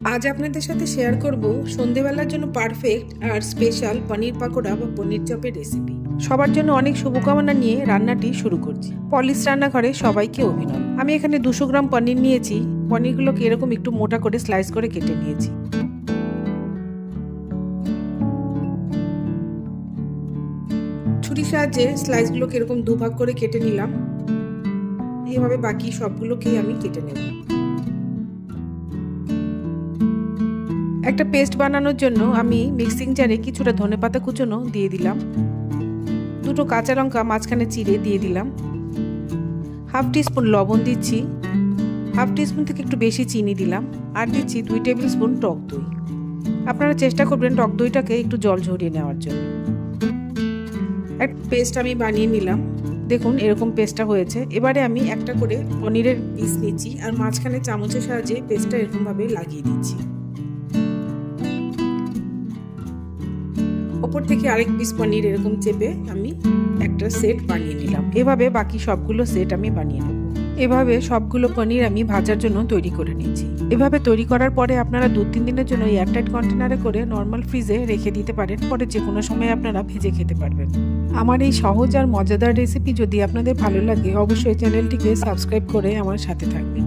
আজ আপনাদের সাথে শেয়ার করব সন্ধেবেলার জন্য পারফেক্ট আর স্পেশাল পনির পাকোড়া বা পনির চপের রেসিপি। সবার জন্য অনেক শুভকামনা নিয়ে রান্নাটি শুরু করছি। পলিশ রান্নাঘরে সবাইকে অভিনন্দন। আমি এখানে 200 গ্রাম পনির নিয়েছি। পনিরগুলোকে এরকম একটু মোটা করে স্লাইস করে কেটে নিয়েছি। ছুরির সাহায্যে স্লাইসগুলোকে এরকম দুভাগ করে কেটে নিলাম। এইভাবে বাকি সবগুলোকেই আমি কেটে নেব। একটা পেস্ট বানানোর জন্য আমি মিক্সিং জারে কিছুটা ধনেপাতা কুচনো দিয়ে দিলাম। দুটো কাঁচা লঙ্কা মাঝখানে চিড়ে দিয়ে দিলাম। হাফ টিস্পুন লবণ দিচ্ছি। হাফ টিস্পুন থেকে একটু বেশি চিনি দিলাম। আর দিচ্ছি 2 টেবিল স্পুন টক দই। আপনারা চেষ্টা করবেন টক দইটাকে একটু জল ঝরিয়ে নেওয়ার জন্য। একটা পেস্ট আমি বানিয়ে নিলাম। দেখুন এরকম পেস্টটা হয়েছে। এবারে আমি একটা করে পনিরের পিস নিচ্ছি আর মাঝখানে চামচের সাহায্যে পেস্টটা এরকমভাবে লাগিয়ে দিচ্ছি। ওপর থেকে আরেক পিস পনির এরকম চেপে আমি একটা সেট বানিয়ে নিলাম। এভাবে বাকি সবগুলো সেট আমি বানিয়ে নেব। এভাবে সবগুলো পনির আমি ভাজার জন্য তৈরি করে নিয়েছি। এভাবে তৈরি করার পরে আপনারা 2-3 দিনের জন্য এয়ারটাইট কন্টেনারে করে নর্মাল ফ্রিজে রেখে দিতে পারেন। পরে যে কোনো সময় আপনারা ভেজে খেতে পারবেন। আমার এই সহজ আর মজাদার রেসিপি যদি আপনাদের ভালো লাগে অবশ্যই চ্যানেলটিকে সাবস্ক্রাইব করে আমার সাথে থাকবেন।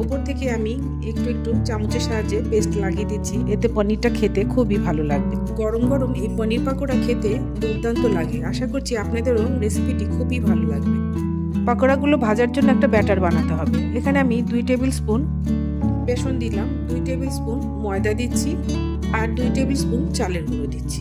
ওপর থেকে আমি একটু একটু চামচের সাহায্যে পেস্ট লাগিয়ে দিচ্ছি। এতে পনিরটা খেতে খুবই ভালো লাগবে। গরম গরম এই পনির পাকোড়া খেতে দুর্দান্ত লাগে। আশা করছি আপনাদেরও রেসিপিটি খুবই ভালো লাগবে। পাকোড়াগুলো ভাজার জন্য একটা ব্যাটার বানাতে হবে। এখানে আমি 2 টেবিল স্পুন বেসন দিলাম, 2 টেবিল স্পুন ময়দা দিচ্ছি আর 2 টেবিল স্পুন চালের গুঁড়ো দিচ্ছি।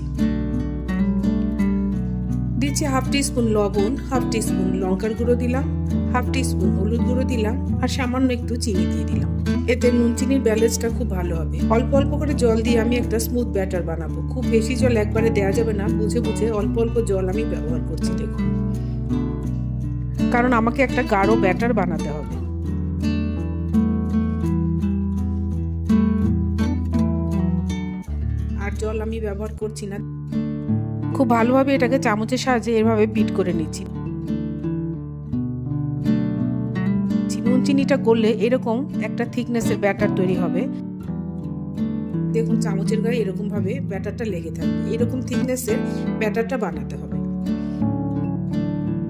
দিচ্ছি হাফ টিস্পুন লবণ, হাফ টিস্পুন লঙ্কার গুঁড়ো দিলাম, হাফ টিস্পুন হলুদ গুঁড়ো দিলাম আর সামান্য একটু চিনি দিয়ে দিলাম। এতে নুন চিনির ব্যালেন্সটা খুব ভালো হবে। অল্প অল্প করে জল দিয়ে আমি একটা স্মুথ ব্যাটার বানাবো। খুব বেশি জল একবারে দেওয়া যাবে না, বুঝে বুঝে অল্প অল্প জল আমি ব্যবহার করছি। দেখুন, কারণ আমাকে একটা গাঢ় ব্যাটার বানাতে হবে। আর জল আমি ব্যবহার করছি না। খুব ভালোভাবে এটাকে চামচের সাহায্যে এভাবে বিট করে নিচ্ছি। নুন চিনিটা গললে এরকম একটা থিকনেসের ব্যাটার তৈরি হবে। দেখুন চামচের গায়ে এরকম ভাবে ব্যাটারটা লেগে থাকবে। এরকম থিকনেসের ব্যাটারটা বানাতে হবে।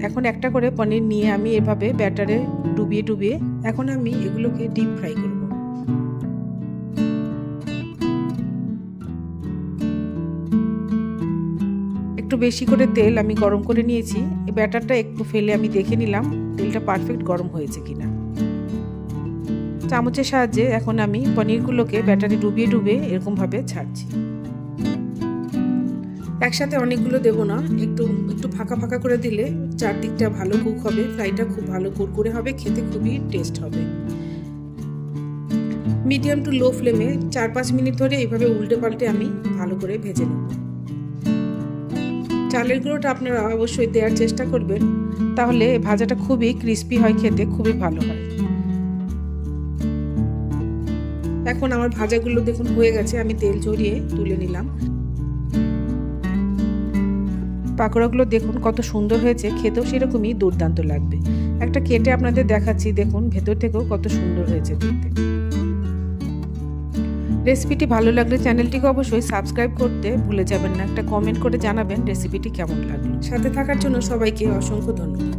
এখন একটা করে পনির নিয়ে আমি এভাবে ব্যাটারে ডুবিয়ে ডুবিয়ে এখন আমি এগুলোকে ডিপ ফ্রাই করব। একটু বেশি করে তেল আমি গরম করে নিয়েছি। এই ব্যাটারটা একটু ফেলে আমি দেখে নিলাম তেলটা পারফেক্ট গরম হয়েছে কিনা। চামচের সাহায্যে এখন আমি পনিরগুলোকে ব্যাটারে ডুবিয়ে ডুবিয়ে এরকম ভাবে ছাড়ছি। একসাথে অনেকগুলো দেব না, একটু একটু ফাঁকা ফাঁকা করে দিলে চারদিকটা ভালো কুক হবে, ফ্রাইটা খুব ভালো কুরকুরে হবে, খেতে খুবই টেস্ট হবে। মিডিয়াম টু লো ফ্লেমে 4-5 মিনিট ধরে এইভাবে উল্টে পাল্টে আমি ভালো করে ভেজে নেব। চালের গুঁড়োটা আপনারা অবশ্যই দেওয়ার চেষ্টা করবেন, তাহলে ভাজাটা খুবই ক্রিস্পি হয়, খেতে খুবই ভালো হয়। এখন আমার ভাজাগুলো দেখুন হয়ে গেছে, আমি তেল ঝরিয়ে তুলে নিলাম। পাকোড়াগুলো দেখুন কত সুন্দর হয়েছে, খেতেও সেরকমই দুর্দান্ত লাগবে। একটা কেটে আপনাদের দেখাচ্ছি, দেখুন ভেতর থেকেও কত সুন্দর হয়েছে দেখতে। রেসিপিটি ভালো লাগলে চ্যানেলটিকে অবশ্যই সাবস্ক্রাইব করতে ভুলে যাবেন না। একটা কমেন্ট করে জানাবেন রেসিপিটি কেমন লাগলো। সাথে থাকার জন্য সবাইকে অসংখ্য ধন্যবাদ।